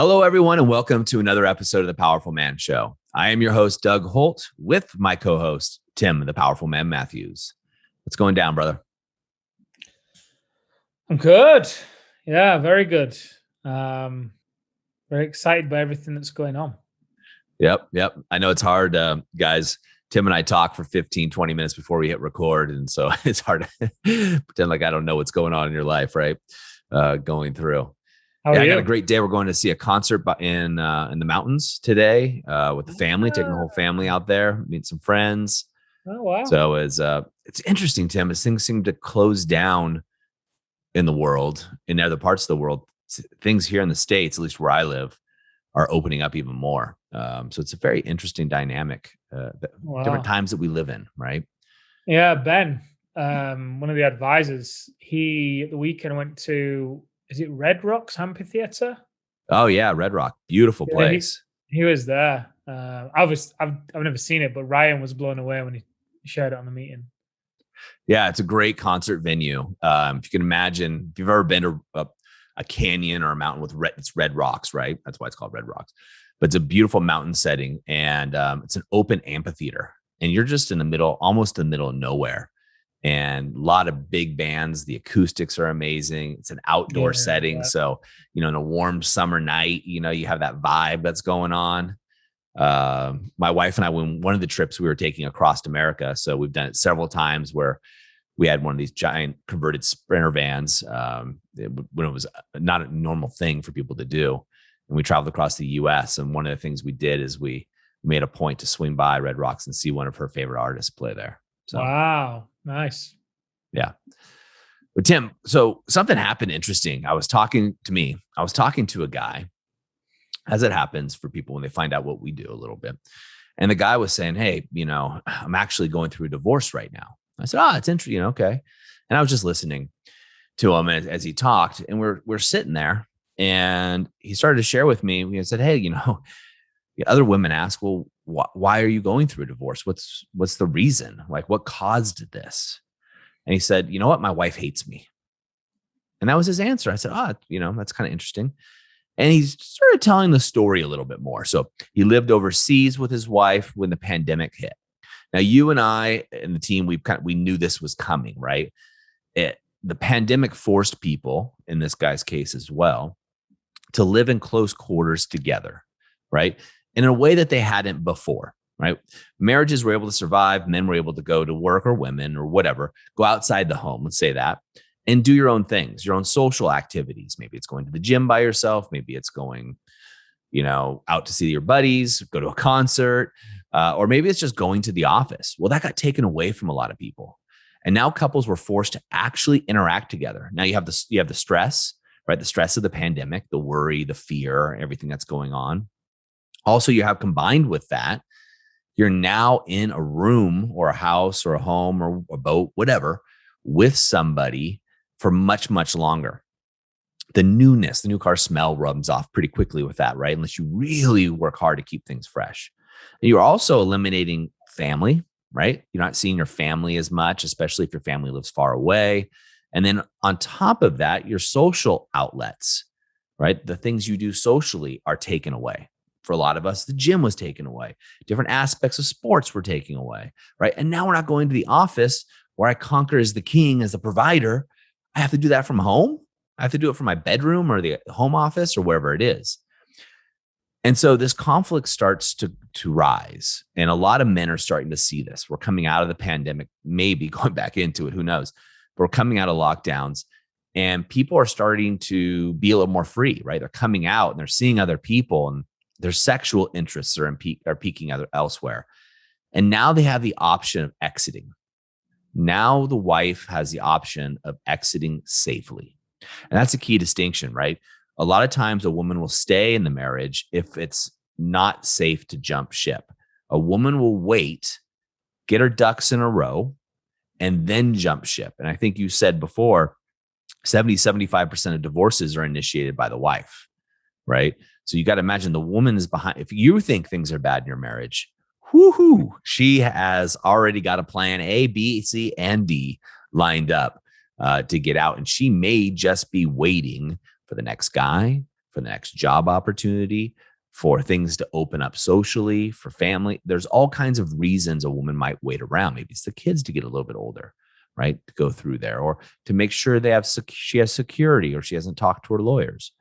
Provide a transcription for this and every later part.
Hello, everyone, and welcome to another episode of The Powerful Man Show. I am your host, Doug Holt, with my co-host, Tim, the Powerful Man Matthews. What's going down, brother? I'm good. Yeah, very good. Very excited by everything that's going on. Yep. I know it's hard, guys. Tim and I talk for 15, 20 minutes before we hit record. And so it's hard to pretend like I don't know what's going on in your life, right? Going through. How are you? I got a great day. We're going to see a concert in the mountains today with the family, taking the whole family out there, meet some friends. Oh, wow. So it's interesting, Tim, as things seem to close down in the world, in other parts of the world, things here in the States, at least where I live, are opening up even more. So it's a very interesting dynamic, different times that we live in, right? Yeah, Ben, one of the advisors, he at the weekend went to, is it Red Rocks Amphitheater? Oh yeah, Red Rock, beautiful place. He was there. I've never seen it, but Ryan was blown away when he shared it on the meeting. Yeah, it's a great concert venue. If you can imagine, if you've ever been to a canyon or a mountain with it's red rocks, right? That's why it's called Red Rocks. But it's a beautiful mountain setting, and it's an open amphitheater, and you're just in the middle, almost in the middle of nowhere. And a lot of big bands. The acoustics are amazing. It's an outdoor setting. So, in a warm summer night, you have that vibe that's going on. My wife and I, when one of the trips we were taking across America, so we've done it several times where we had one of these giant converted Sprinter vans when it was not a normal thing for people to do. And we traveled across the US. And one of the things we did is we made a point to swing by Red Rocks and see one of her favorite artists play there. So, wow. Nice. Yeah. But Tim, so something happened interesting. I was talking to a guy, as it happens for people when they find out what we do a little bit. And the guy was saying, hey, I'm actually going through a divorce right now. I said, it's interesting. Okay. And I was just listening to him as he talked, and we're sitting there, and he started to share with me. He said, hey, other women ask, well, why are you going through a divorce? What's the reason? Like, what caused this? And he said, you know what? My wife hates me. And that was his answer. I said, that's kind of interesting. And he started telling the story a little bit more. So he lived overseas with his wife when the pandemic hit. Now, you and I and the team, we knew this was coming, right? The pandemic forced people, in this guy's case as well, to live in close quarters together, right? In a way that they hadn't before, right? Marriages were able to survive. Men were able to go to work, or women or whatever, go outside the home, let's say that, and do your own things, your own social activities. Maybe it's going to the gym by yourself. Maybe it's going, out to see your buddies, go to a concert, or maybe it's just going to the office. Well, that got taken away from a lot of people. And now couples were forced to actually interact together. Now you have the stress, right? The stress of the pandemic, the worry, the fear, everything that's going on. Also, you have combined with that, you're now in a room or a house or a home or a boat, whatever, with somebody for much, much longer. The newness, the new car smell rubs off pretty quickly with that, right? Unless you really work hard to keep things fresh. And you're also eliminating family, right? You're not seeing your family as much, especially if your family lives far away. And then on top of that, your social outlets, right? The things you do socially are taken away. For a lot of us, the gym was taken away. Different aspects of sports were taken away, right? And now we're not going to the office where I conquer as the king, as the provider. I have to do that from home. I have to do it from my bedroom or the home office or wherever it is. And so this conflict starts to rise. And a lot of men are starting to see this. We're coming out of the pandemic, maybe going back into it, who knows? But we're coming out of lockdowns, and people are starting to be a little more free, right? They're coming out and they're seeing other people, and their sexual interests are peaking elsewhere. And now they have the option of exiting. Now the wife has the option of exiting safely. And that's a key distinction, right? A lot of times a woman will stay in the marriage if it's not safe to jump ship. A woman will wait, get her ducks in a row, and then jump ship. And I think you said before, 75% of divorces are initiated by the wife, right? So you got to imagine the woman is behind. If you think things are bad in your marriage, whoo-hoo, she has already got a plan A, B, C, and D lined up to get out. And she may just be waiting for the next guy, for the next job opportunity, for things to open up socially, for family. There's all kinds of reasons a woman might wait around. Maybe it's the kids to get a little bit older, right? To go through there, or to make sure she has security, or she hasn't talked to her lawyers.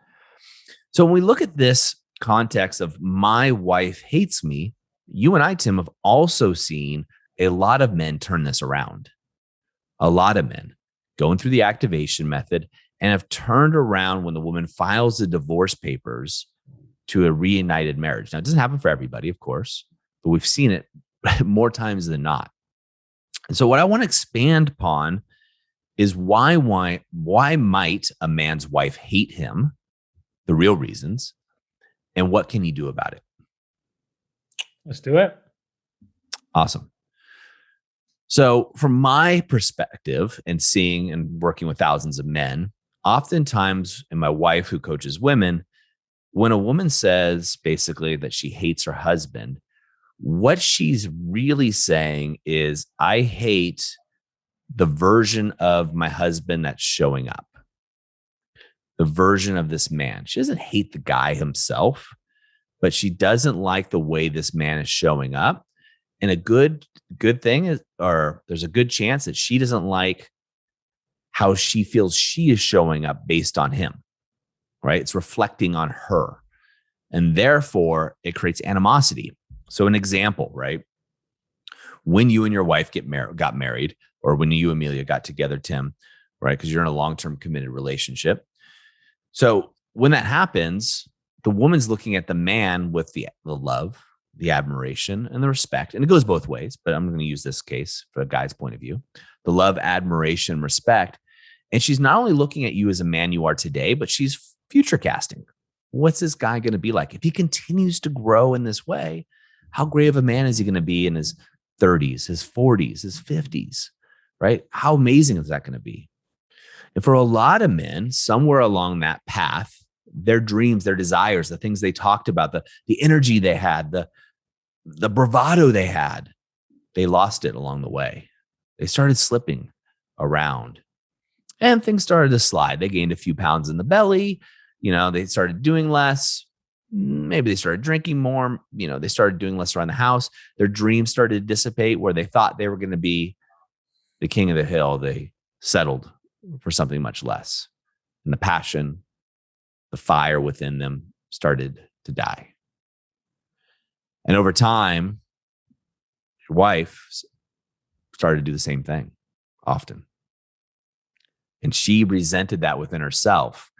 So when we look at this context of my wife hates me, you and I, Tim, have also seen a lot of men turn this around. A lot of men going through the activation method and have turned around when the woman files the divorce papers to a reunited marriage. Now, it doesn't happen for everybody, of course, but we've seen it more times than not. And so what I want to expand upon is why might a man's wife hate him, the real reasons, and what can he do about it? Let's do it. Awesome. So from my perspective and seeing and working with thousands of men, oftentimes, and my wife who coaches women, when a woman says basically that she hates her husband, what she's really saying is, I hate the version of my husband that's showing up, the version of this man. She doesn't hate the guy himself, but she doesn't like the way this man is showing up. And a good thing is, or there's a good chance that she doesn't like how she feels she is showing up based on him, right? It's reflecting on her. And therefore, it creates animosity. So an example, right? When you and your wife got married, or when you, Amelia, got together, Tim, right? Because you're in a long-term committed relationship. So when that happens, the woman's looking at the man with the love, the admiration, and the respect. And it goes both ways, but I'm going to use this case for a guy's point of view. The love, admiration, respect. And she's not only looking at you as a man you are today, but she's future casting. What's this guy going to be like? If he continues to grow in this way, how great of a man is he going to be in his 30s, his 40s, his 50s, right? How amazing is that going to be? And for a lot of men, somewhere along that path, their dreams, their desires, the things they talked about, the energy they had, the bravado they had, they lost it along the way. They started slipping around and things started to slide. They gained a few pounds in the belly. They started doing less. Maybe they started drinking more. They started doing less around the house. Their dreams started to dissipate. Where they thought they were going to be the king of the hill, they settled for something much less. And the passion, the fire within them started to die. And over time, your wife started to do the same thing often. And she resented that within herself.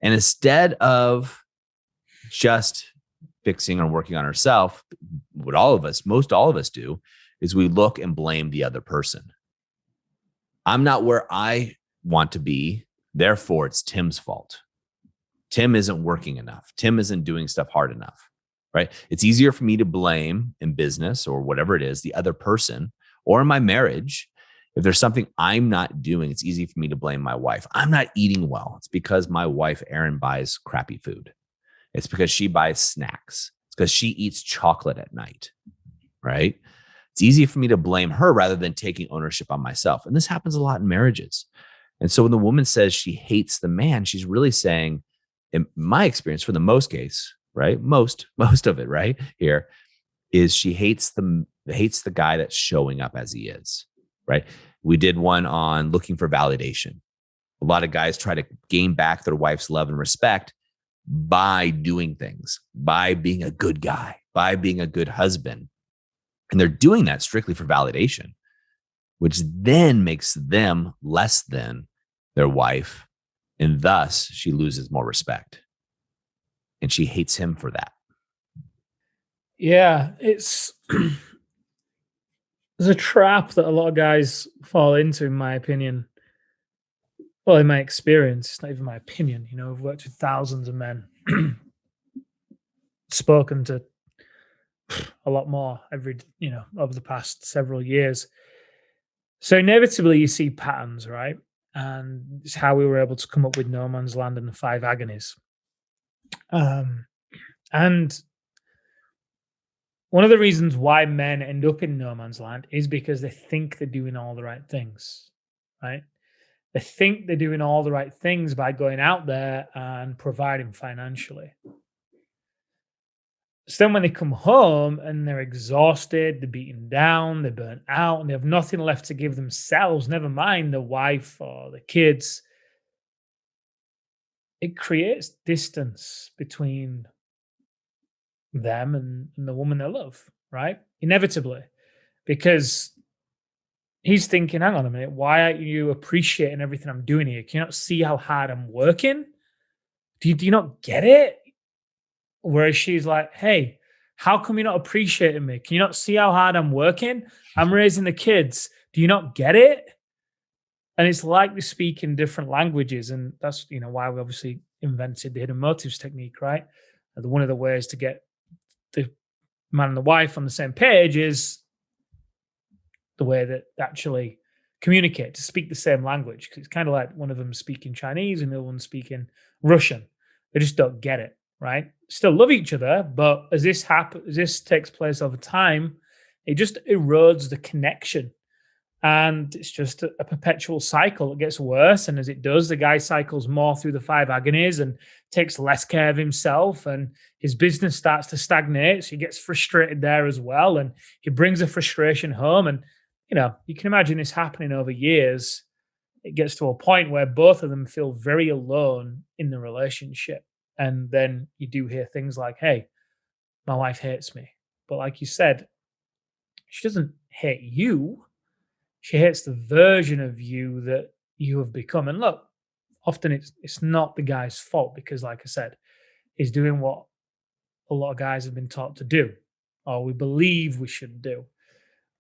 And instead of just fixing or working on herself, what most all of us do is we look and blame the other person. I'm not where I want to be. Therefore, it's Tim's fault. Tim isn't working enough. Tim isn't doing stuff hard enough, right? It's easier for me to blame in business or whatever it is, the other person, or in my marriage. If there's something I'm not doing, it's easy for me to blame my wife. I'm not eating well. It's because my wife, Erin, buys crappy food. It's because she buys snacks. It's because she eats chocolate at night, right? It's easy for me to blame her rather than taking ownership on myself. And this happens a lot in marriages. And so when the woman says she hates the man, she's really saying, in my experience, for the most case, right? Most of it, right here, is she hates the guy that's showing up as he is, right? We did one on looking for validation. A lot of guys try to gain back their wife's love and respect by doing things, by being a good guy, by being a good husband. And they're doing that strictly for validation, which then makes them less than their wife. And thus she loses more respect. And she hates him for that. Yeah, it's there's a trap that a lot of guys fall into, in my opinion. Well, in my experience, it's not even my opinion. I've worked with thousands of men, spoken to a lot more over the past several years. So inevitably you see patterns, right? And it's how we were able to come up with No Man's Land and the 5 agonies. And one of the reasons why men end up in no man's land is because they think they're doing all the right things, right? They think they're doing all the right things by going out there and providing financially. So then when they come home and they're exhausted, they're beaten down, they're burnt out, and they have nothing left to give themselves, never mind the wife or the kids, it creates distance between them and the woman they love, right? Inevitably, because he's thinking, hang on a minute, why aren't you appreciating everything I'm doing here? Can you not see how hard I'm working? Do you not get it? Whereas she's like, hey, how come you're not appreciating me? Can you not see how hard I'm working? I'm raising the kids. Do you not get it? And it's like we speak in different languages. And that's, why we obviously invented the hidden motives technique, right? One of the ways to get the man and the wife on the same page is the way that actually communicate, to speak the same language. Because it's kind of like one of them speaking Chinese and the other one speaking Russian. They just don't get it, right? Still love each other, but as this takes place over time, it just erodes the connection. And it's just a perpetual cycle. It gets worse. And as it does, the guy cycles more through the 5 agonies and takes less care of himself. And his business starts to stagnate. So he gets frustrated there as well. And he brings the frustration home. And, you can imagine this happening over years. It gets to a point where both of them feel very alone in the relationship. And then you do hear things like, hey, my wife hates me. But like you said, she doesn't hate you. She hates the version of you that you have become. And look, often it's not the guy's fault because, like I said, he's doing what a lot of guys have been taught to do, or we believe we should do.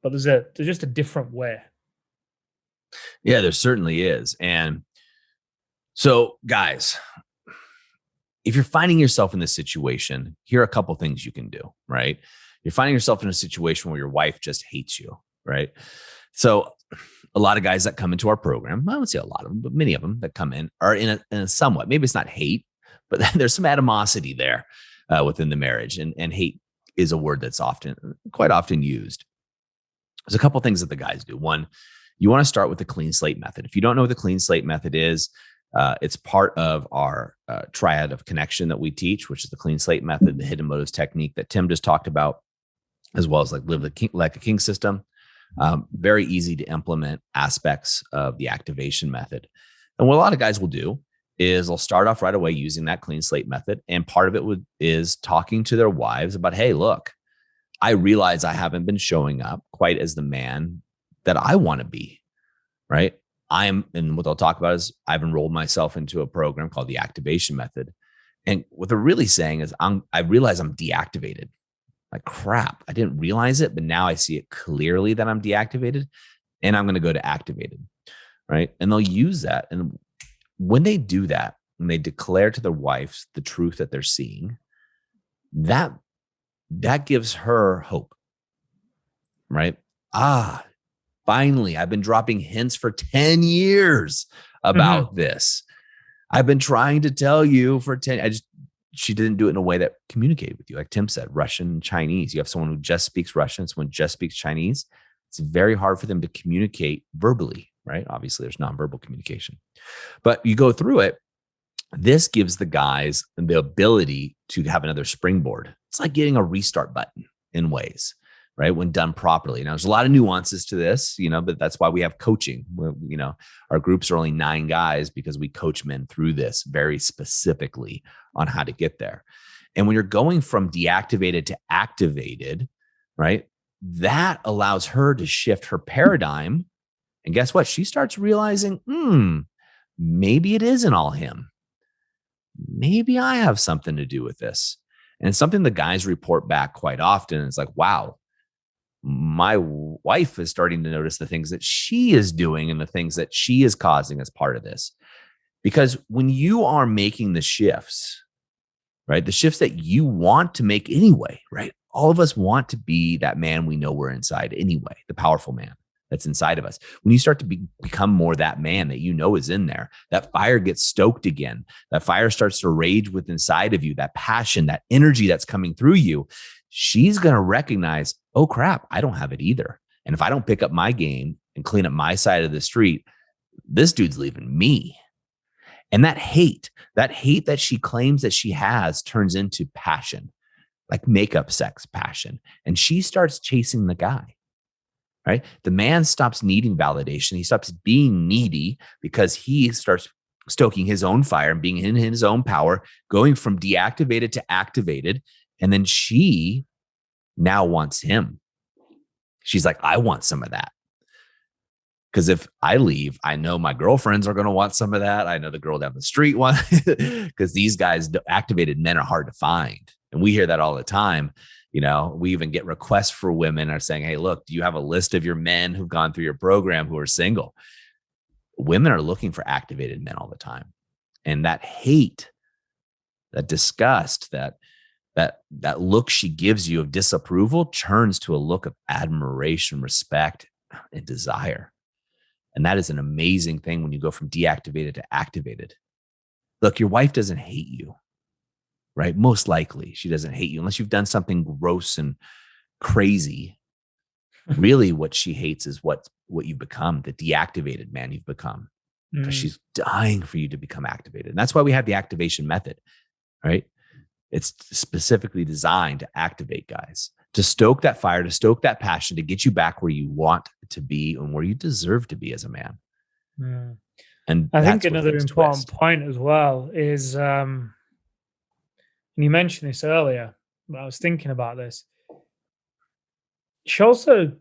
But there's just a different way. Yeah, there certainly is. And so, guys, if you're finding yourself in this situation, here are a couple things you can do, right? You're finding yourself in a situation where your wife just hates you, right? So a lot of guys that come into our program, I would say a lot of them, but many of them that come in are in a somewhat, maybe it's not hate, but there's some animosity there within the marriage. And hate is a word that's quite often used. There's a couple things that the guys do. One, you want to start with the clean slate method. If you don't know what the clean slate method is, it's part of our triad of connection that we teach, which is the clean slate method, the hidden motives technique that Tim just talked about, as well as like live like a king system. Very easy to implement aspects of the activation method. And what a lot of guys will do is they'll start off right away using that clean slate method. And part of it is talking to their wives about, hey, look, I realize I haven't been showing up quite as the man that I want to be, right? And what they'll talk about is I've enrolled myself into a program called the activation method. And what they're really saying is I realize I'm deactivated. Like, crap, I didn't realize it, but now I see it clearly that I'm deactivated and I'm going to go to activated, right? And they'll use that. And when they do that, when they declare to their wives the truth that they're seeing, that gives her hope, right? Finally, I've been dropping hints for 10 years about this. I've been trying to tell you for 10. She didn't do it in a way that communicated with you. Like Tim said, Russian and Chinese. You have someone who just speaks Russian, someone just speaks Chinese. It's very hard for them to communicate verbally, right? Obviously, there's nonverbal communication. But you go through it. This gives the guys the ability to have another springboard. It's like getting a restart button in ways, right? When done properly. Now, there's a lot of nuances to this, but that's why we have coaching. Our groups are only 9 guys because we coach men through this very specifically on how to get there. And when you're going from deactivated to activated, right, that allows her to shift her paradigm. And guess what? She starts realizing, maybe it isn't all him. Maybe I have something to do with this. And it's something the guys report back quite often. It's like, wow, my wife is starting to notice the things that she is doing and the things that she is causing as part of this. Because when you are making the shifts, right, the shifts that you want to make anyway, right? All of us want to be that man we know we're inside anyway, the powerful man that's inside of us. When you start to become more that man that you know is in there, that fire gets stoked again. That fire starts to rage within inside of you, that passion, that energy that's coming through you. She's going to recognize, oh crap, I don't have it either. And if I don't pick up my game and clean up my side of the street, This dude's leaving me. And that hate that she claims that she has turns into passion, like makeup sex passion. And she starts chasing the guy, right? The man stops needing validation. He stops being needy because he starts stoking his own fire and being in his own power, going from deactivated to activated. And then she now wants him. She's like, I want some of that. Because if I leave, I know my girlfriends are going to want some of that. I know the girl down the street wants, because these guys, activated men, are hard to find. And we hear that all the time. You know, we even get requests for women are saying, hey, look, do you have a list of your men who've gone through your program who are single? Women are looking for activated men all the time. And that hate, that disgust, that look she gives you of disapproval turns to a look of admiration, respect, and desire. And that is an amazing thing when you go from deactivated to activated. Look, your wife doesn't hate you, right? Most likely she doesn't hate you unless you've done something gross and crazy. Really what she hates is what you've become, the deactivated man you've become, because she's dying for you to become activated. And that's why we have the activation method, right? It's specifically designed to activate guys, to stoke that fire, to stoke that passion, to get you back where you want to be and where you deserve to be as a man. And I think another important point as well is, and you mentioned this earlier, but I was thinking about this. She also,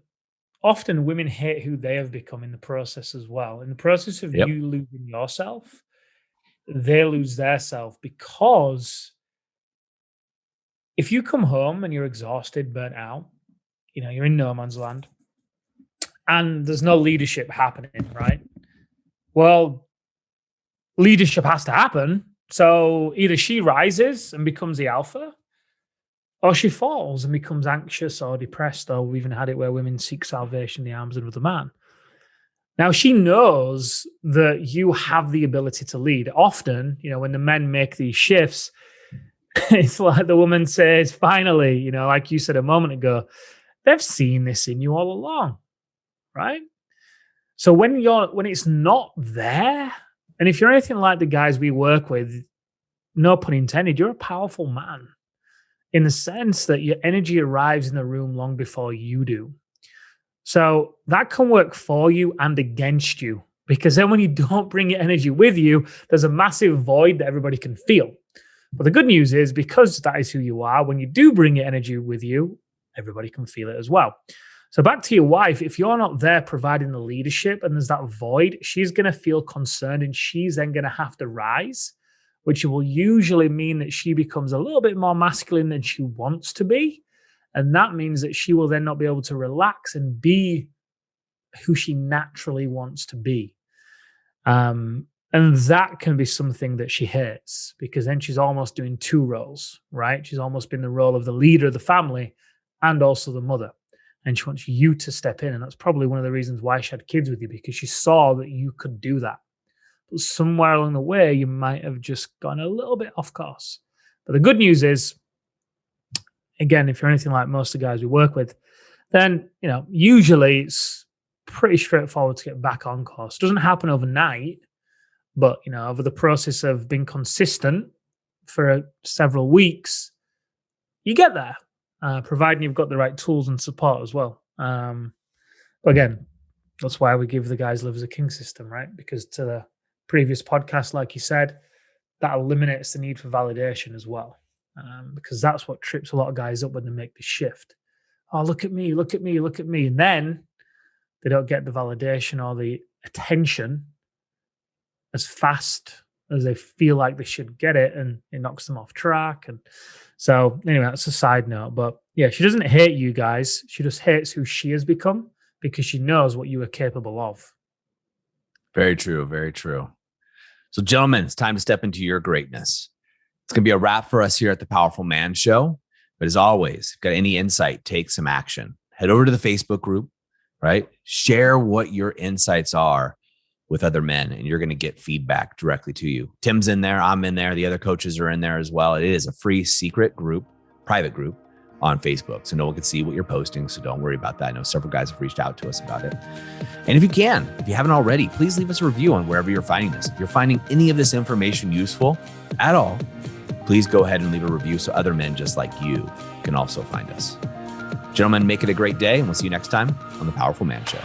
often women hate who they have become in the process as well. In the process of you losing yourself, they lose their self, because if you come home and you're exhausted, burnt out, you know, you're in no man's land and there's no leadership happening, right? Well, leadership has to happen. So either she rises and becomes the alpha, or she falls and becomes anxious or depressed, or we've even had it where women seek salvation in the arms of another man. Now, she knows that you have the ability to lead. Often, you know, when the men make these shifts, it's like the woman says, finally, you know, like you said a moment ago, they've seen this in you all along, right? So when it's not there, and if you're anything like the guys we work with, no pun intended, you're a powerful man in the sense that your energy arrives in the room long before you do. So that can work for you and against you, because then when you don't bring your energy with you, there's a massive void that everybody can feel. But the good news is, because that is who you are, when you do bring your energy with you, everybody can feel it as well. So back to your wife, if you're not there providing the leadership and there's that void, she's going to feel concerned, and she's then going to have to rise, which will usually mean that she becomes a little bit more masculine than she wants to be. And that means that she will then not be able to relax and be who she naturally wants to be. And that can be something that she hates, because then she's almost doing two roles, right? She's almost been the role of the leader of the family and also the mother. And she wants you to step in. And that's probably one of the reasons why she had kids with you, because she saw that you could do that. But somewhere along the way, you might have just gone a little bit off course. But the good news is, again, if you're anything like most of the guys we work with, then, you know, usually it's pretty straightforward to get back on course. It doesn't happen overnight. But, you know, over the process of being consistent for several weeks, you get there, providing you've got the right tools and support as well. But again, that's why we give the guys Live as a King system, right? Because to the previous podcast, like you said, that eliminates the need for validation as well. Because that's what trips a lot of guys up when they make the shift. Oh, look at me, look at me, look at me. And then they don't get the validation or the attention as fast as they feel like they should get it, and it knocks them off track. And so anyway, that's a side note. But yeah, she doesn't hate you guys. She just hates who she has become, because she knows what you are capable of. Very true. Very true. So gentlemen, it's time to step into your greatness. It's going to be a wrap for us here at the Powerful Man Show. But as always, if you've got any insight, take some action. Head over to the Facebook group, right? Share what your insights are with other men, and you're going to get feedback directly to you. Tim's in there. I'm in there. The other coaches are in there as well. It is a free secret group, private group. on Facebook. So no one can see what you're posting. So don't worry about that. I know several guys have reached out to us about it. And if you haven't already, please leave us a review on wherever you're finding this. If you're finding any of this information useful at all, please go ahead and leave a review so other men just like you can also find us. Gentlemen, make it a great day, and we'll see you next time on The Powerful Man Show.